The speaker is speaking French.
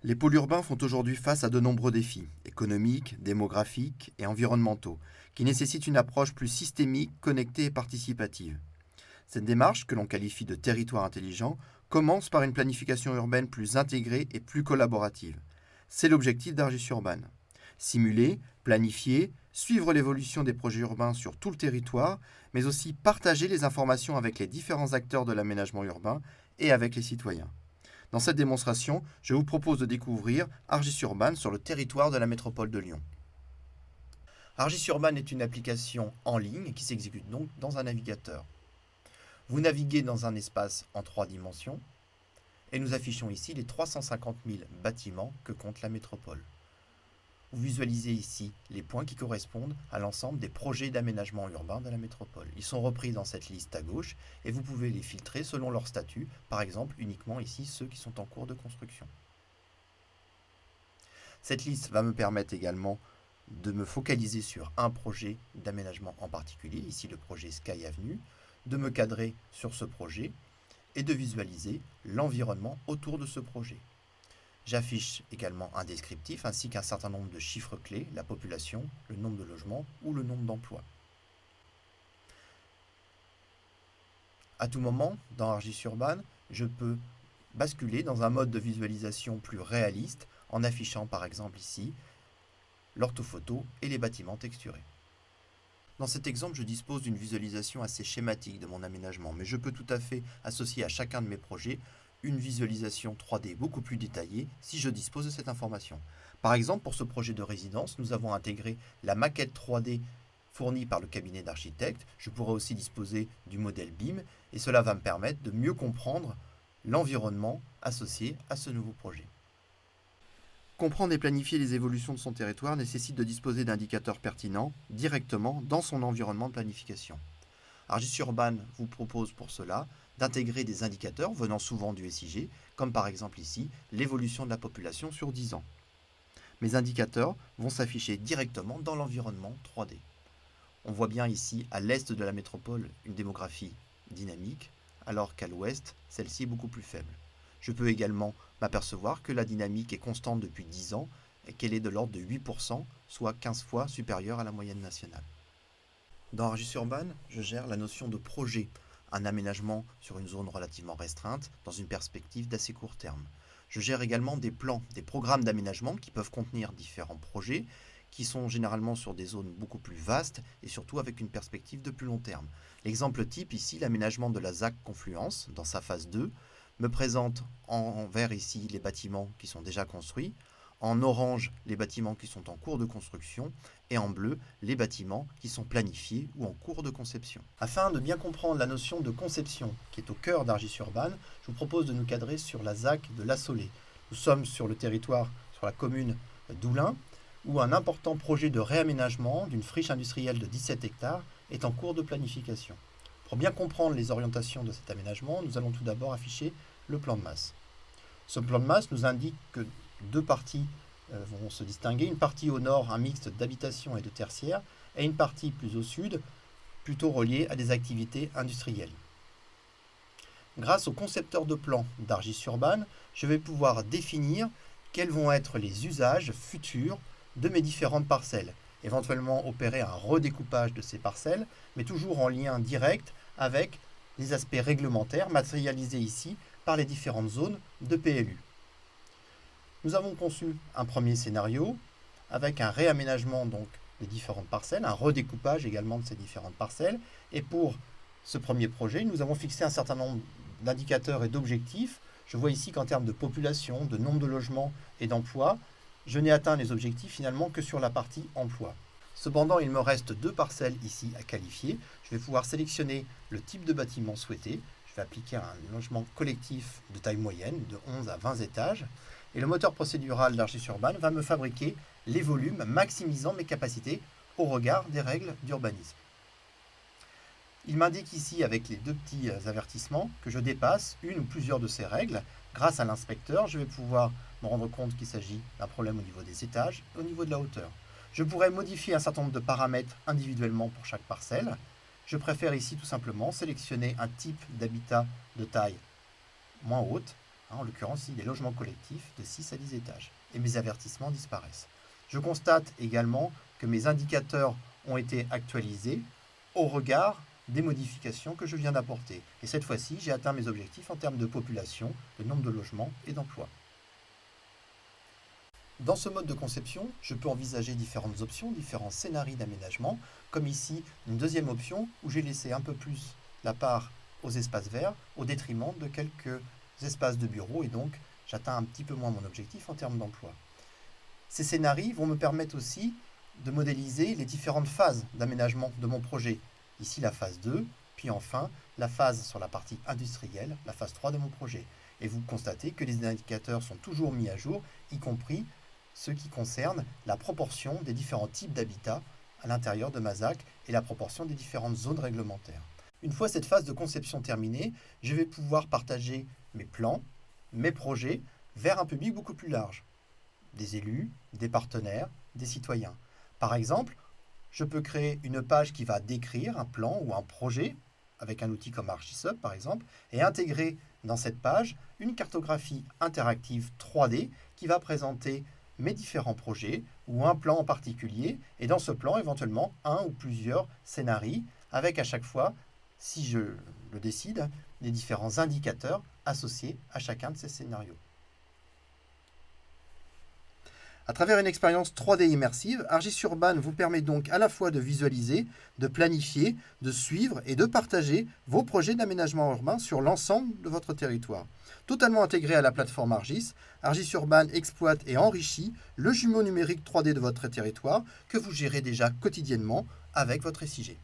Les pôles urbains font aujourd'hui face à de nombreux défis, économiques, démographiques et environnementaux, qui nécessitent une approche plus systémique, connectée et participative. Cette démarche, que l'on qualifie de territoire intelligent, commence par une planification urbaine plus intégrée et plus collaborative. C'est l'objectif d'Argis Urban. Simuler, planifier, suivre l'évolution des projets urbains sur tout le territoire, mais aussi partager les informations avec les différents acteurs de l'aménagement urbain et avec les citoyens. Dans cette démonstration, je vous propose de découvrir Argis Urban sur le territoire de la métropole de Lyon. Argis Urban est une application en ligne qui s'exécute donc dans un navigateur. Vous naviguez dans un espace en 3 dimensions et nous affichons ici les 350 000 bâtiments que compte la métropole. Vous visualisez ici les points qui correspondent à l'ensemble des projets d'aménagement urbain de la métropole. Ils sont repris dans cette liste à gauche et vous pouvez les filtrer selon leur statut, par exemple uniquement ici ceux qui sont en cours de construction. Cette liste va me permettre également de me focaliser sur un projet d'aménagement en particulier, ici le projet Sky Avenue, de me cadrer sur ce projet et de visualiser l'environnement autour de ce projet. J'affiche également un descriptif ainsi qu'un certain nombre de chiffres clés, la population, le nombre de logements ou le nombre d'emplois. À tout moment, dans Argis Urban, je peux basculer dans un mode de visualisation plus réaliste en affichant par exemple ici l'orthophoto et les bâtiments texturés. Dans cet exemple, je dispose d'une visualisation assez schématique de mon aménagement, mais je peux tout à fait associer à chacun de mes projets une visualisation 3D beaucoup plus détaillée si je dispose de cette information. Par exemple, pour ce projet de résidence, nous avons intégré la maquette 3D fournie par le cabinet d'architectes. Je pourrais aussi disposer du modèle BIM et cela va me permettre de mieux comprendre l'environnement associé à ce nouveau projet. Comprendre et planifier les évolutions de son territoire nécessite de disposer d'indicateurs pertinents directement dans son environnement de planification. Argis Urban vous propose pour cela d'intégrer des indicateurs venant souvent du SIG, comme par exemple ici l'évolution de la population sur 10 ans. Mes indicateurs vont s'afficher directement dans l'environnement 3D. On voit bien ici à l'est de la métropole une démographie dynamique, alors qu'à l'ouest, celle-ci est beaucoup plus faible. Je peux également m'apercevoir que la dynamique est constante depuis 10 ans et qu'elle est de l'ordre de 8%, soit 15 fois supérieure à la moyenne nationale. Dans Argis Urban, je gère la notion de projet, un aménagement sur une zone relativement restreinte dans une perspective d'assez court terme. Je gère également des plans, des programmes d'aménagement qui peuvent contenir différents projets qui sont généralement sur des zones beaucoup plus vastes et surtout avec une perspective de plus long terme. L'exemple type ici, l'aménagement de la ZAC Confluence dans sa phase 2, me présente en vert ici les bâtiments qui sont déjà construits, en orange les bâtiments qui sont en cours de construction et en bleu les bâtiments qui sont planifiés ou en cours de conception. Afin de bien comprendre la notion de conception qui est au cœur d'Argis Urban, je vous propose de nous cadrer sur la ZAC de La Saulée. Nous sommes sur le territoire, sur la commune d'Oulin, où un important projet de réaménagement d'une friche industrielle de 17 hectares est en cours de planification. Pour bien comprendre les orientations de cet aménagement, nous allons tout d'abord afficher le plan de masse. Ce plan de masse nous indique que 2 parties vont se distinguer. Une partie au nord, un mixte d'habitation et de tertiaire, et une partie plus au sud, plutôt reliée à des activités industrielles. Grâce au concepteur de plan d'Argis Urban, je vais pouvoir définir quels vont être les usages futurs de mes différentes parcelles, éventuellement opérer un redécoupage de ces parcelles, mais toujours en lien direct avec les aspects réglementaires matérialisés ici par les différentes zones de PLU. Nous avons conçu un premier scénario avec un réaménagement donc des différentes parcelles, un redécoupage également de ces différentes parcelles. Et pour ce premier projet, nous avons fixé un certain nombre d'indicateurs et d'objectifs. Je vois ici qu'en termes de population, de nombre de logements et d'emplois, je n'ai atteint les objectifs finalement que sur la partie emploi. Cependant, il me reste 2 parcelles ici à qualifier. Je vais pouvoir sélectionner le type de bâtiment souhaité. Je vais appliquer un logement collectif de taille moyenne, de 11 à 20 étages. Et le moteur procédural d'Argis Urban va me fabriquer les volumes maximisant mes capacités au regard des règles d'urbanisme. Il m'indique ici avec les 2 petits avertissements que je dépasse une ou plusieurs de ces règles. Grâce à l'inspecteur, je vais pouvoir me rendre compte qu'il s'agit d'un problème au niveau des étages et au niveau de la hauteur. Je pourrais modifier un certain nombre de paramètres individuellement pour chaque parcelle. Je préfère ici tout simplement sélectionner un type d'habitat de taille moins haute, en l'occurrence ici des logements collectifs de 6 à 10 étages, et mes avertissements disparaissent. Je constate également que mes indicateurs ont été actualisés au regard des modifications que je viens d'apporter. Et cette fois-ci, j'ai atteint mes objectifs en termes de population, de nombre de logements et d'emplois. Dans ce mode de conception, je peux envisager différentes options, différents scénarios d'aménagement, comme ici une deuxième option où j'ai laissé un peu plus la part aux espaces verts au détriment de quelques espaces de bureaux et donc j'atteins un petit peu moins mon objectif en termes d'emploi. Ces scénarios vont me permettre aussi de modéliser les différentes phases d'aménagement de mon projet. Ici la phase 2, puis enfin la phase sur la partie industrielle, la phase 3 de mon projet. Et vous constatez que les indicateurs sont toujours mis à jour, y compris ceux qui concernent la proportion des différents types d'habitats à l'intérieur de ma ZAC et la proportion des différentes zones réglementaires. Une fois cette phase de conception terminée, je vais pouvoir partager mes plans, mes projets vers un public beaucoup plus large. Des élus, des partenaires, des citoyens. Par exemple, je peux créer une page qui va décrire un plan ou un projet, avec un outil comme ArchiSub par exemple, et intégrer dans cette page une cartographie interactive 3D qui va présenter mes différents projets ou un plan en particulier, et dans ce plan éventuellement un ou plusieurs scénarios, avec à chaque fois, si je le décide, les différents indicateurs associés à chacun de ces scénarios. À travers une expérience 3D immersive, ArcGIS Urban vous permet donc à la fois de visualiser, de planifier, de suivre et de partager vos projets d'aménagement urbain sur l'ensemble de votre territoire. Totalement intégré à la plateforme ArcGIS, ArcGIS Urban exploite et enrichit le jumeau numérique 3D de votre territoire que vous gérez déjà quotidiennement avec votre SIG.